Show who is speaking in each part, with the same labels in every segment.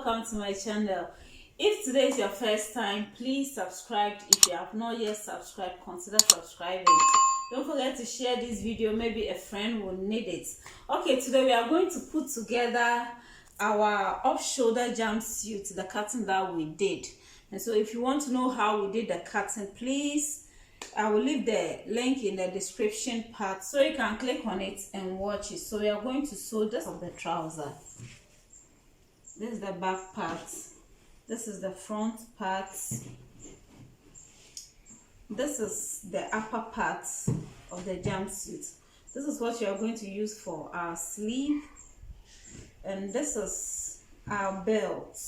Speaker 1: welcome to my channel. If today is your first time, please subscribe. If you have not yet subscribed, consider subscribing. Don't forget to share this video, maybe a friend will need it. Okay, today we are going to put together our off-shoulder jumpsuit, the cutting that we did. And so if you want to know how we did the cutting, please, I will leave the link in the description part so you can click on it and watch it. So we are going to sew this of the trouser. This is the back part. This is the front part. This is the upper part of the jumpsuit. This is what you are going to use for our sleeve. And this is our belt.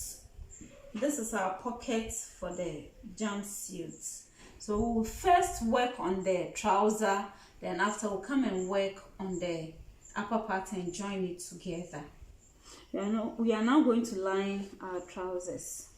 Speaker 1: This is our pocket for the jumpsuit. So we will first work on the trouser, then after we'll come and work on the upper part and join it together. We are now going to line our trousers.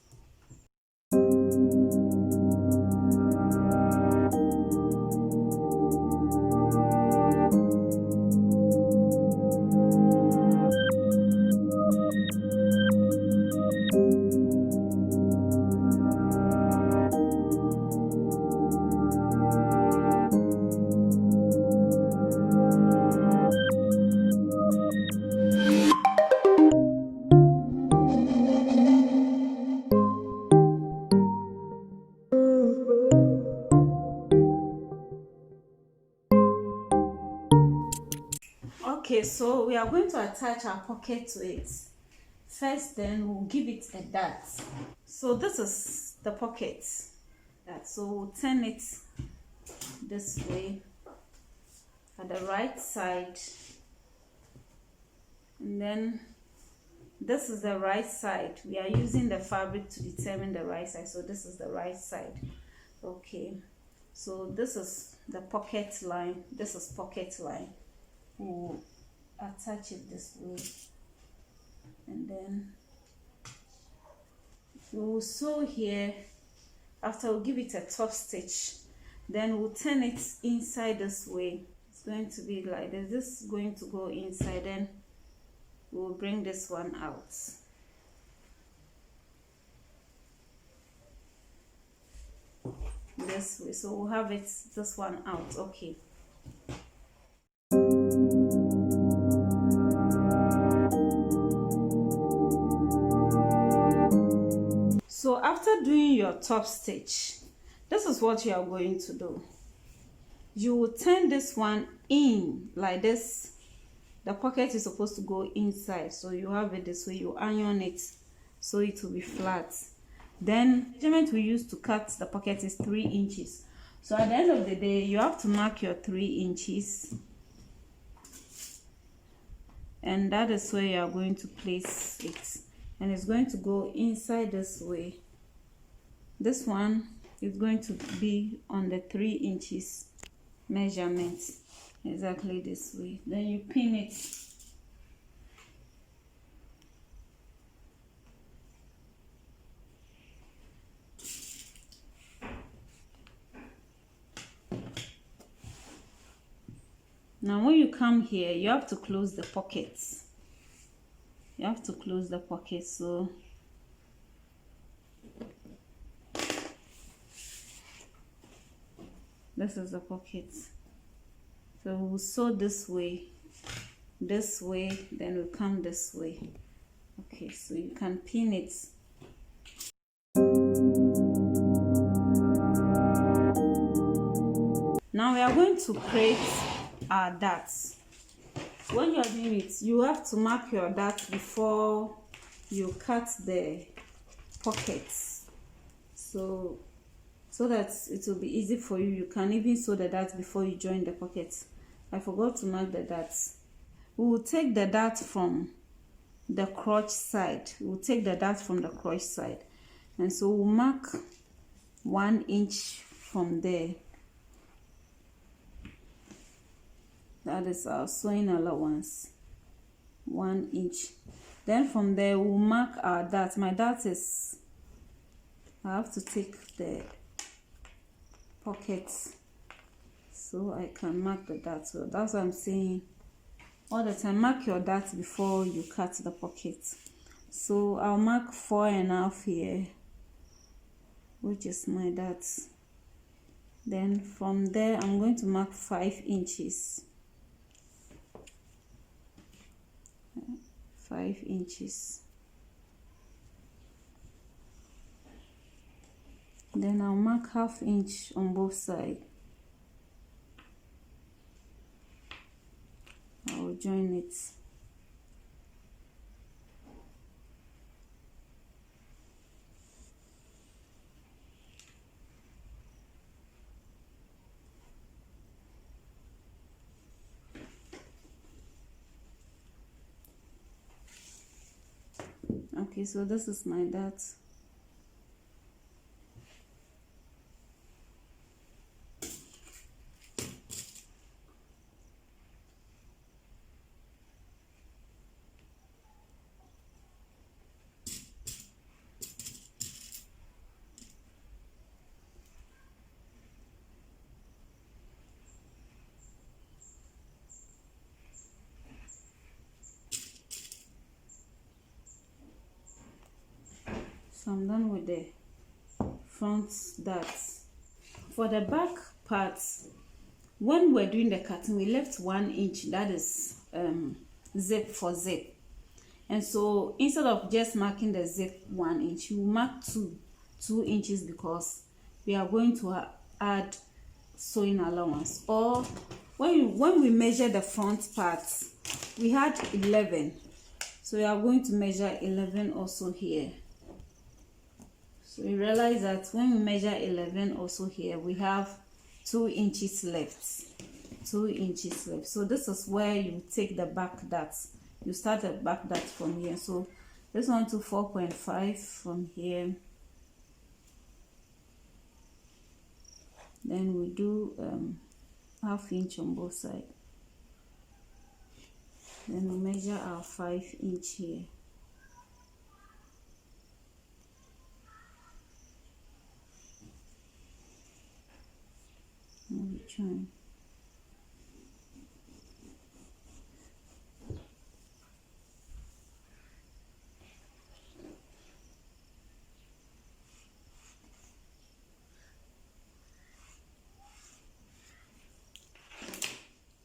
Speaker 1: Okay, so we are going to attach our pocket to it first, then we'll give it a dart. So this is the pocket, so we'll turn it this way at the right side, and then this is the right side. We are using the fabric to determine the right side, so this is the right side. Okay, so this is the pocket line, this is pocket line. We'll attach it this way, and then we'll sew here. After we'll give it a top stitch, then we'll turn it inside this way. It's going to be like this. This is going to go inside, then we'll bring this one out. This way, so we'll have it this one out. Okay. So after doing your top stitch, this is what you are going to do. You will turn this one in like this. The pocket is supposed to go inside, so you have it this way. You iron it so it will be flat. Then the measurement we use to cut the pocket is 3 inches. So at the end of the day, you have to mark your 3 inches, and that is where you are going to place it. And it's going to go inside this way. This one is going to be on the 3 inches measurement, exactly this way. Then you pin it. Now when you come here, you have to close the pockets. You have to close the pocket. So this is the pocket. So we'll sew this way, then we'll come this way. Okay, so you can pin it. Now we are going to create our darts. When you are doing it, you have to mark your dart before you cut the pockets, so that it will be easy for you. You can even sew the dart before you join the pockets. I forgot to mark the darts. We will take the dart from the crotch side. We'll take the dart from the crotch side, and so we'll mark 1 inch from there. That is our sewing allowance, 1 inch. Then from there we'll mark our dart. My dart is, I have to take the pockets so I can mark the dart. So that's what I'm saying all the time. Mark your dart before you cut the pocket. So I'll mark 4.5 here, which is my dots. Then from there I'm going to mark 5 inches. 5 inches. Then I'll mark 1/2 inch on both sides. I'll join it. Okay, so this is my dart. So I'm done with the front darts. For the back parts, when we're doing the cutting, we left 1 inch, that is zip for zip. And so instead of just marking the zip 1 inch, you mark 2 inches, because we are going to add sewing allowance. Or when we measure the front parts, we had 11, so we are going to measure 11 also here. So we realize that when we measure 11 also here, we have 2 inches left. 2 inches left. So this is where you take the back darts. You start the back dart from here. So this one to 4.5 from here. Then we do 1/2 inch on both sides. Then we measure our 5 inch here. And we join.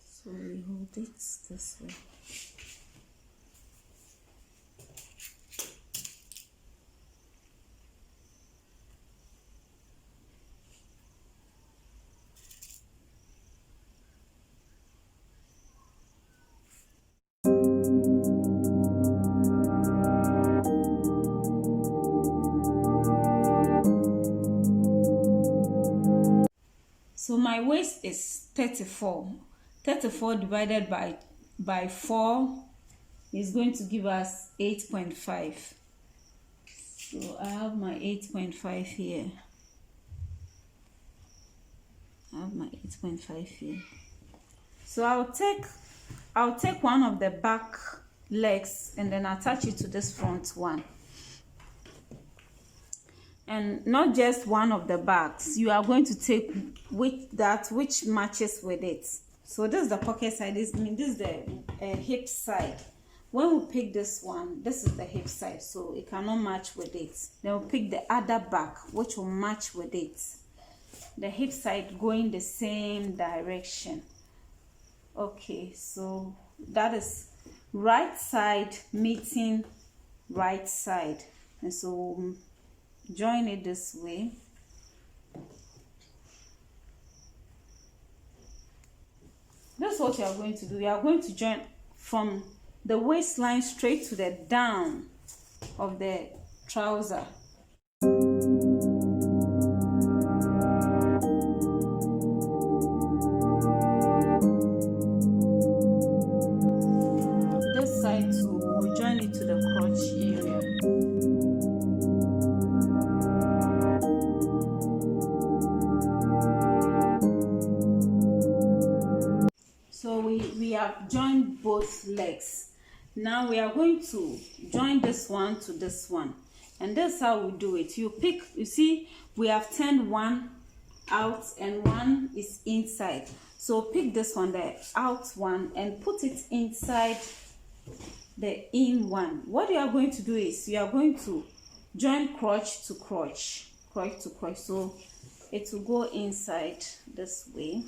Speaker 1: So we hold it this way. So my waist is 34. 34 divided by 4 is going to give us 8.5. So I have my 8.5 here. I have my 8.5 here. So I'll take one of the back legs and then attach it to this front one. And not just one of the backs, you are going to take which matches with it. So this is the pocket side, this is the hip side. When we pick this one, this is the hip side, so it cannot match with it. Then we'll pick the other back, which will match with it. The hip side going the same direction. Okay, so that is right side meeting right side. And so we'll join it this way. That's what you are going to do. You are going to join from the waistline straight to the down of the trouser. This side too, we'll join it to the crotch area. So we have joined both legs. Now we are going to join this one to this one, and that's how we do it. You pick, you see we have turned one out and one is inside. So pick this one, the out one, and put it inside the in one. What you are going to do is you are going to join crotch to crotch, crotch to crotch, so it will go inside this way.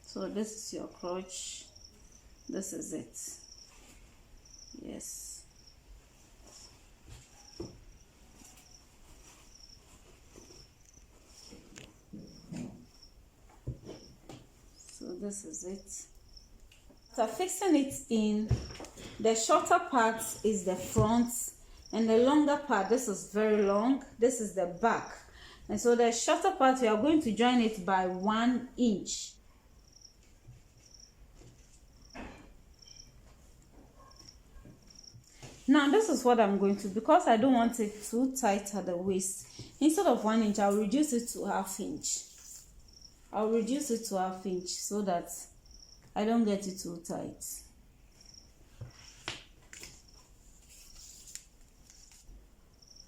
Speaker 1: So this is your crotch, this is it. Yes. So this is it. After fixing it in, the shorter part is the front and the longer part, this is very long, this is the back. And so the shorter part, we are going to join it by 1 inch. Now this is what I'm going to, because I don't want it too tight at the waist, instead of 1 inch, I'll reduce it to ½ inch. I'll reduce it to ½ inch so that I don't get it too tight.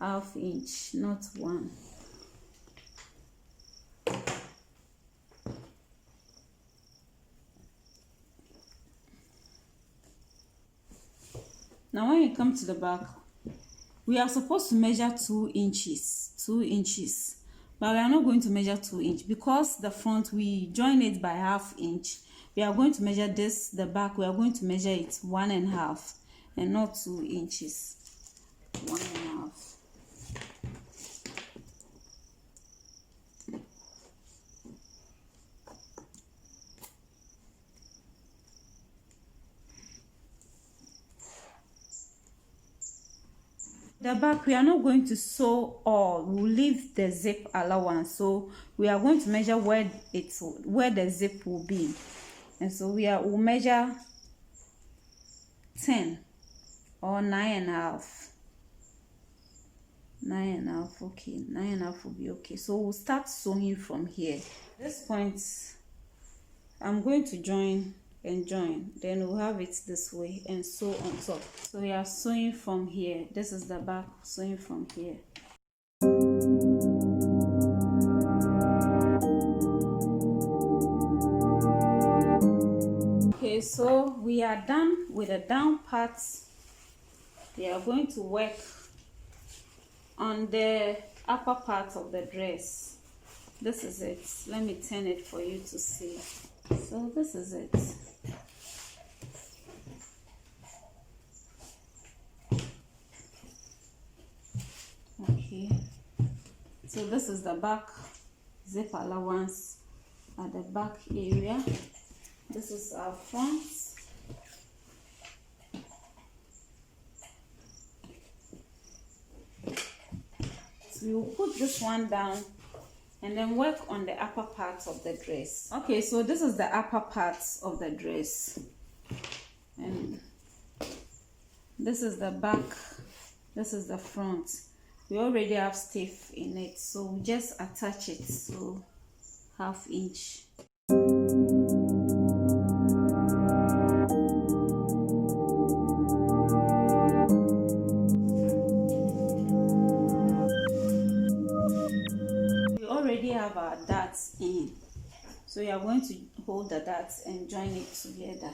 Speaker 1: ½ inch, not 1. Now when you come to the back, we are supposed to measure 2 inches, 2 inches. But we are not going to measure 2 inches because the front we join it by ½ inch. We are going to measure this, the back, we are going to measure it 1.5 and not 2 inches. 1.5. The back, we are not going to sew all, we'll leave the zip allowance, so we are going to measure where the zip will be. And so we'll measure 10 or 9.5. 9.5, okay, 9.5 will be okay. So we'll start sewing from here. At this point, I'm going to join and join, then we'll have it this way and sew on top. So we are sewing from here. This is the back, sewing from here. Okay, so we are done with the down parts. We are going to work on the upper part of the dress. This is it. Let me turn it for you to see. So this is it. Okay, so this is the back zip allowance at the back area. This is our front. So we will put this one down and then work on the upper part of the dress. Okay, so this is the upper part of the dress, and this is the back, this is the front. We already have stiff in it, so we just attach it, so ½ inch. We already have our darts in, so you are going to hold the darts and join it together.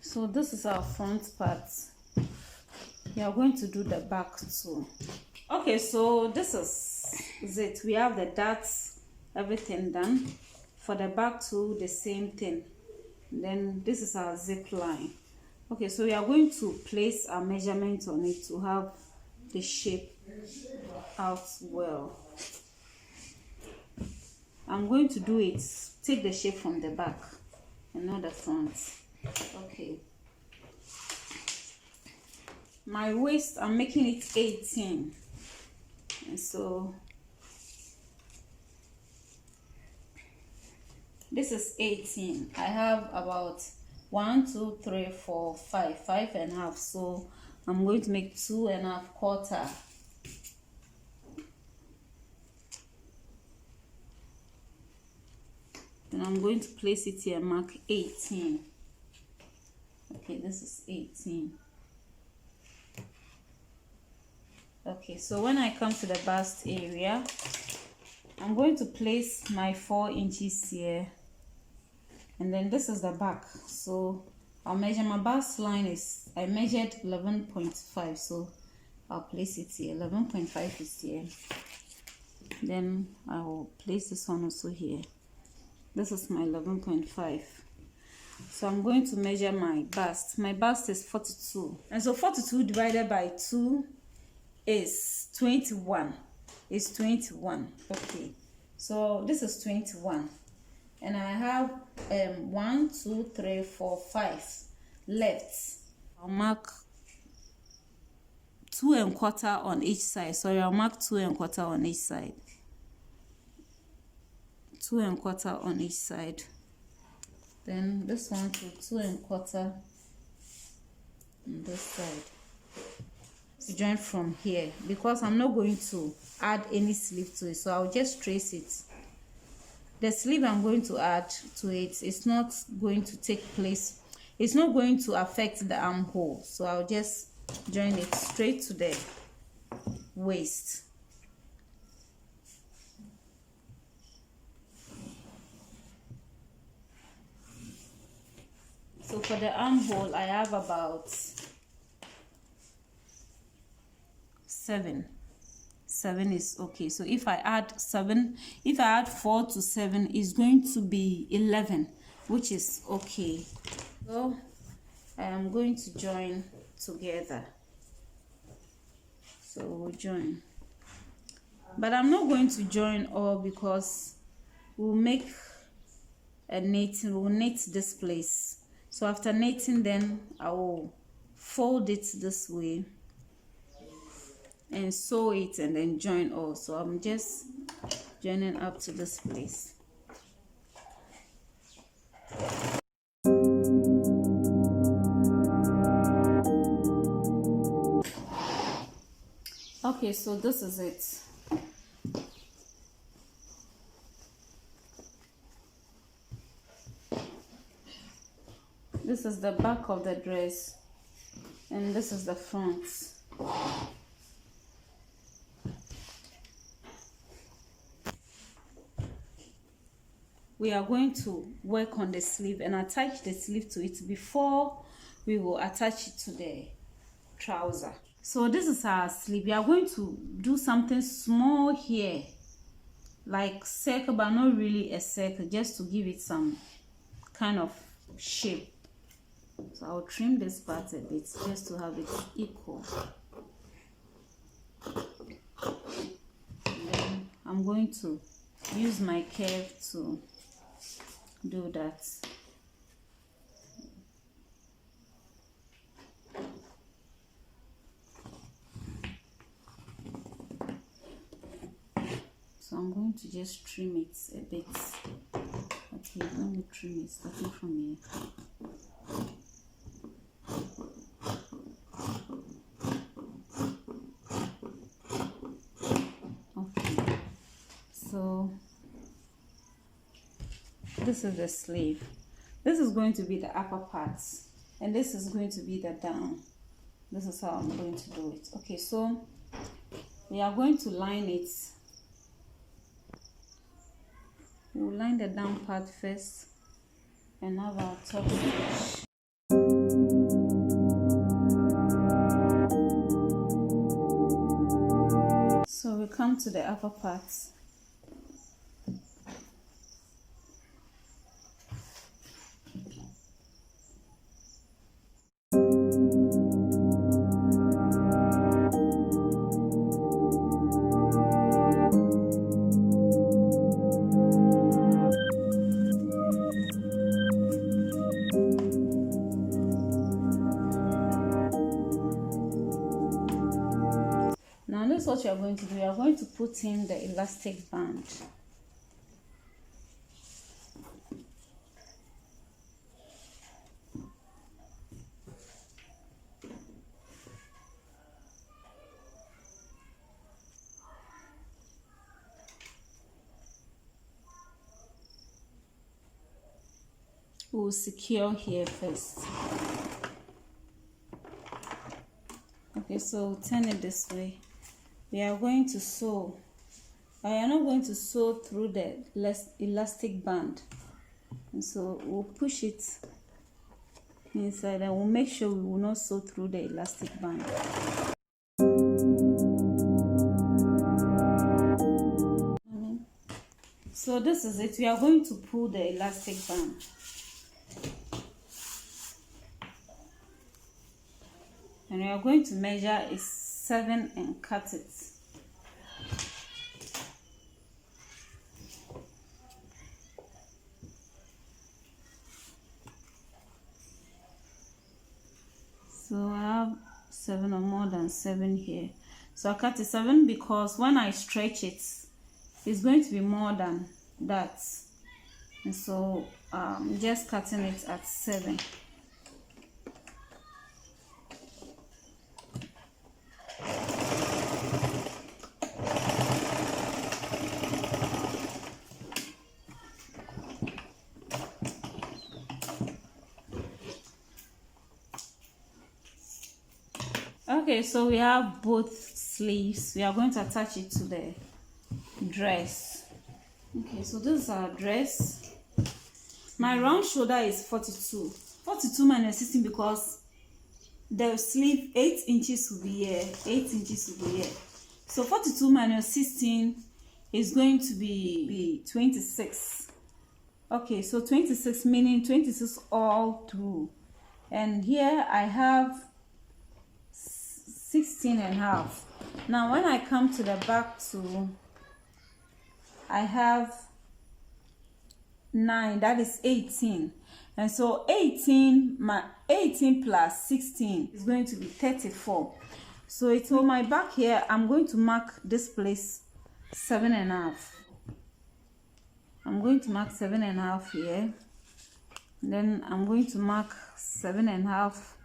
Speaker 1: So this is our front part. We are going to do the back too. Okay, so this is it. We have the darts, everything done. For the back too, the same thing. Then this is our zip line. Okay, so we are going to place our measurement on it to have the shape out well. I'm going to do it, take the shape from the back and not the front. Okay, my waist, I'm making it 18, and so this is 18. I have about 1 2 3 4 5 5.5, so I'm going to make 2.25. And I'm going to place it here, mark 18. Okay, this is 18. Okay, so when I come to the bust area, I'm going to place my 4 inches here, and then this is the back. So I'll measure my bust line is, I measured 11.5, so I'll place it here. 11.5 is here. Then I will place this one also here. This is my 11.5. So I'm going to measure my bust. My bust is 42, and so 42 divided by 2 is 21. It's 21. Okay, so this is 21, and I have 1 2 3 4 5 left. I'll mark 2 1/4 on each side. Sorry, I'll mark 2 1/4 on each side. 2 1/4 on each side. Then this one to 2 1/4 on this side. To join from here, because I'm not going to add any sleeve to it, so I'll just trace it. The sleeve I'm going to add to it is not going to take place, it's not going to affect the armhole, so I'll just join it straight to the waist. So for the armhole, I have about 7. 7 is okay. So if I add 7, if I add 4 to 7, it's going to be 11, which is okay. So I am going to join together. So we'll join, but I'm not going to join all, because we'll make a knitting. We'll knit this place. So after knitting, then I will fold it this way and sew it, and then join all. So I'm just joining up to this place. Okay, so this is it. This is the back of the dress, and this is the front. We are going to work on the sleeve and attach the sleeve to it before we will attach it to the trouser. So this is our sleeve. We are going to do something small here, like circle, but not really a circle, just to give it some kind of shape. So I'll trim this part a bit just to have it equal. And then I'm going to use my curve to do that. So I'm going to just trim it a bit. Okay, let me trim it starting from here. Okay, so this is the sleeve. This is going to be the upper part, and this is going to be the down. This is how I'm going to do it. Okay, so we are going to line it. We'll line the down part first and have our top stitch. So we come to the upper part. Now this is what you are going to do. You are going to put in the elastic band. We'll secure here first. Okay, so turn it this way. We are going to sew. I am not going to sew through the elastic band, and so we'll push it inside, and we'll make sure we will not sew through the elastic band. So this is it. We are going to pull the elastic band. And we are going to measure is 7 and cut it. So I have 7 or more than 7 here. So I cut it 7 because when I stretch it, it's going to be more than that. And so just cutting it at 7. Okay, so we have both sleeves. We are going to attach it to the dress. Okay, so this is our dress. My round shoulder is 42. 42 minus 16 because the sleeve 8 inches will be here, 8 inches will be here. So 42 minus 16 is going to be 26. Okay, so 26 meaning 26 all through. And here I have 16 and a half. Now when I come to the back too, I have 9, that is 18. And so 18 plus 16 is going to be 34. So it's on my back here. I'm going to mark this place 7 and a half. I'm going to mark 7 and a half here. And then I'm going to mark 7 and a half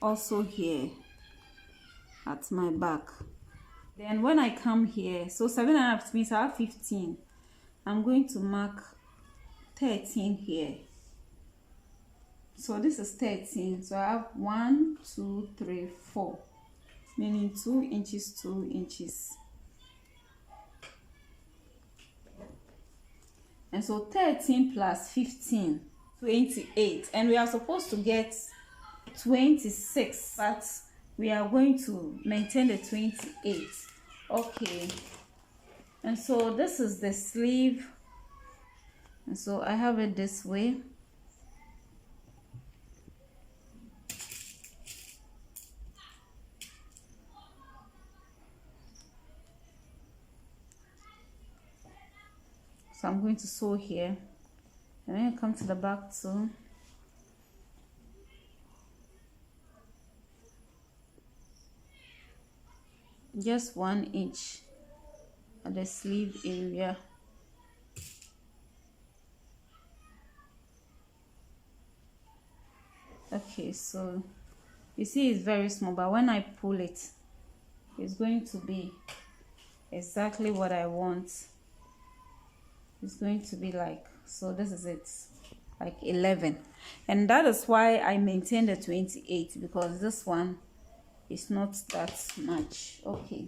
Speaker 1: also here at my back. Then when I come here, so 7 and a half means I have 15. I'm going to mark 13 here. So this is 13. So I have 1, 2, 3, 4, meaning 2 inches, 2 inches. And so 13 plus 15, 28. And we are supposed to get 26, but we are going to maintain the 28. Okay. And so this is the sleeve. And so I have it this way. So I'm going to sew here. And then I come to the back too. Just 1 inch at the sleeve area. Okay, so you see it's very small, but when I pull it, it's going to be exactly what I want. It's going to be like, so this is it, like 11. And that is why I maintain the 28, because this one is not that much. Okay,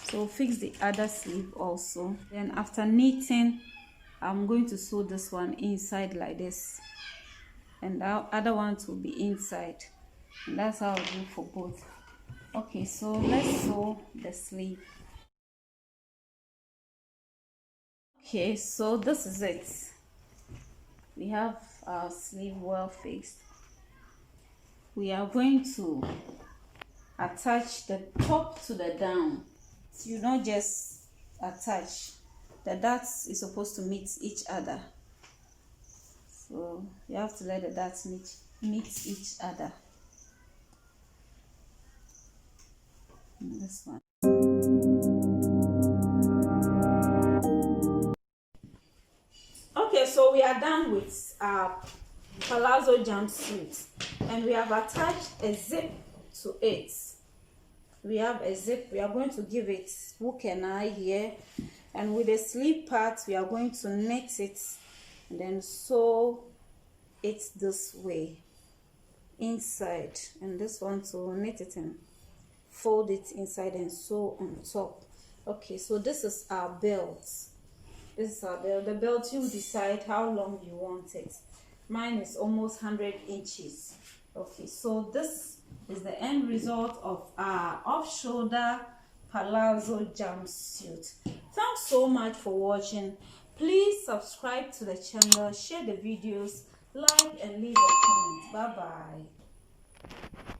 Speaker 1: so fix the other sleeve also. Then after knitting, I'm going to sew this one inside like this, and the other ones will be inside, and that's how I'll do for both. Okay, so let's sew the sleeve. Okay, so this is it. We have our sleeve well fixed. We are going to attach the top to the down. You don't just attach. The dots is supposed to meet each other. So you have to let the dots meet each other. And this one. Okay, so we are done with our palazzo jumpsuit, and we have attached a zip to it. We have a zip. We are going to give it hook and eye here, and with the sleeve part we are going to knit it and then sew it this way inside, and this one to knit it in fold it inside and sew on top. Okay, so this is our belt. This is our belt. The belt, you decide how long you want it. Mine is almost 100 inches. Okay, so this is the end result of our off-shoulder palazzo jumpsuit. Thanks so much for watching. Please subscribe to the channel, share the videos, like and leave a comment. Bye bye.